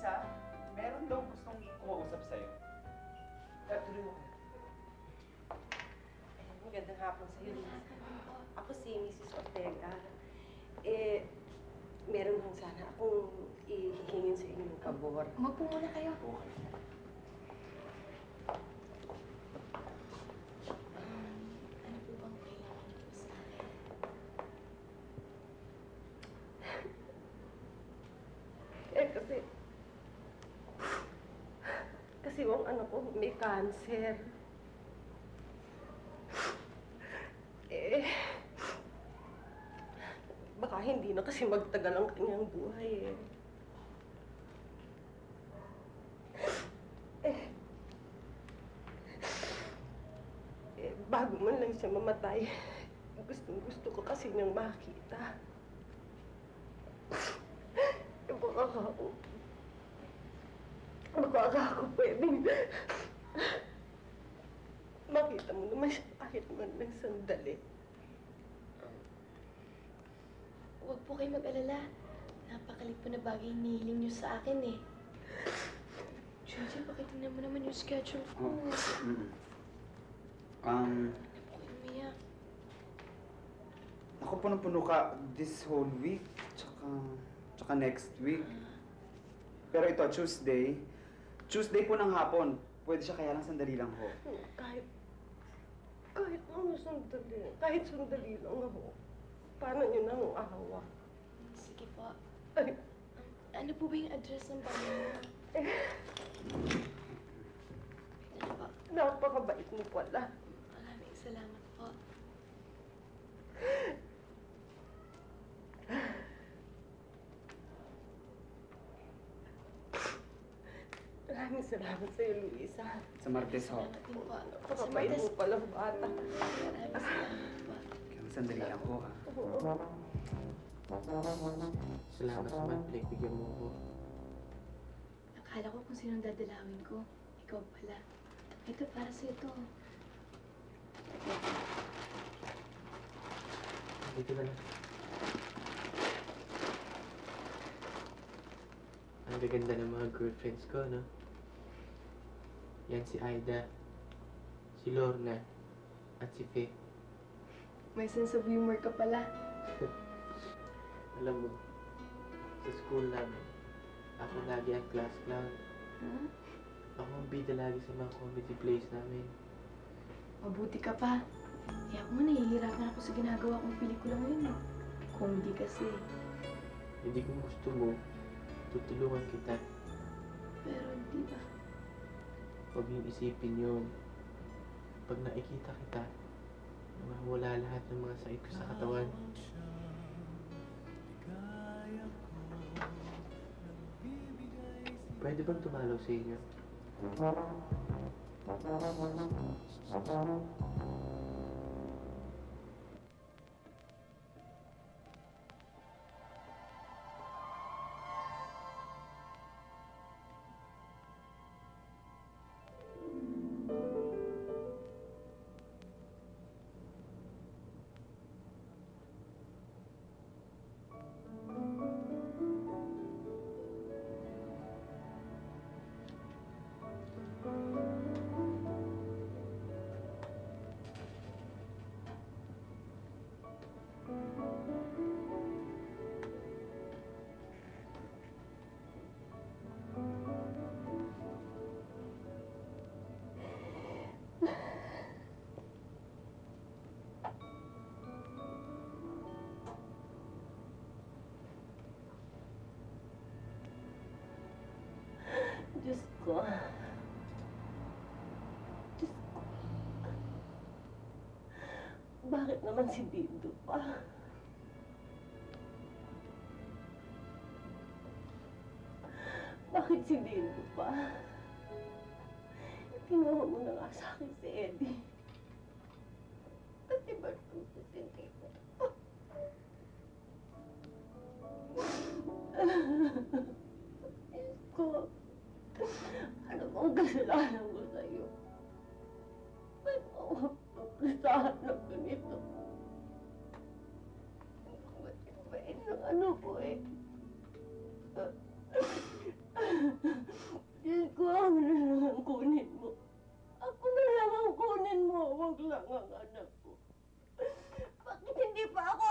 Luisa, meron daw gustong kumausap sa'yo. Tuloy mo kayo. Magandang hapon sa'yo, Lisa. Ako si Mrs. Ortega. Meron lang sana akong ihihingin sa inyong pabor. Umupo muna kayo. Okay. Ano po bang kailangan niyo po sa akin? Kasi yung anak ko may cancer. Baka hindi na kasi magtagal ang kanyang buhay bago man lang siya mamatay, gusto ko kasi niyang makita. Baka ako pwedeng makita mo naman siya kahit man lang sandali. Huwag po kayo mag-alala. Napakalit po na bagay hinihiling niyo sa akin eh. Jojo, pakitingnan mo naman yung schedule ko. Ano po kayo umiyak? Ako punong-puno ka this whole week, tsaka next week. Pero ito, Tuesday. Tuesday po ng hapon. Pwede siya kaya lang sandali lang ho. Kahit ano sandali, kahit sandali lang ako. Paano niyo nang ahawa? Sige po. Ay, Ano po ba yung address ng bahay mo? Ano po? napakabait mo pala. Maraming salamat po. Maraming salamat sa'yo, Luisa. Sa Martes ho. Salamat din po. Sa Napakabait Martes, mo palang bata. maraming salamat po. Kaya sandali lang ho, ha. Salamat naman, pinagbigyan mo ko. Akala ko kung sinong dadalawin ko. Ikaw pala. Ito, para sa ito. Dito na lang. Ang gaganda ng mga girlfriends ko, no? Yan si Aida, si Lorna, at si Faye. May sense of humor ka pala. Alam mo, sa school namin, ako lagi ang class clown. Huh? Ako ang bida lagi sa mga comedy plays namin. Mabuti ka pa. Kaya ako nga nahihirapan ako sa ginagawa kong pelikula ngayon eh. Comedy kasi. Hindi kung gusto mo, tutulungan kita. Pero di ba? Huwag mong isipin yun. Pag nakikita kita, mawawala lahat ng mga sakit ko sa katawan. Pwede bang tumalaw sa inyo? Diyos ko. Diyos ko. Bakit naman si Dindo pa? Bakit si Dindo pa? Ginawa mo na nga sa akin si Eddie. At iba naman si Dindo. Diyos ko. Ano bang kasalanan ko sa'yo? Ba't mo mapapasahan ng ganito? Ba't ng ano ko eh? anak ko. Bakit hindi pa ako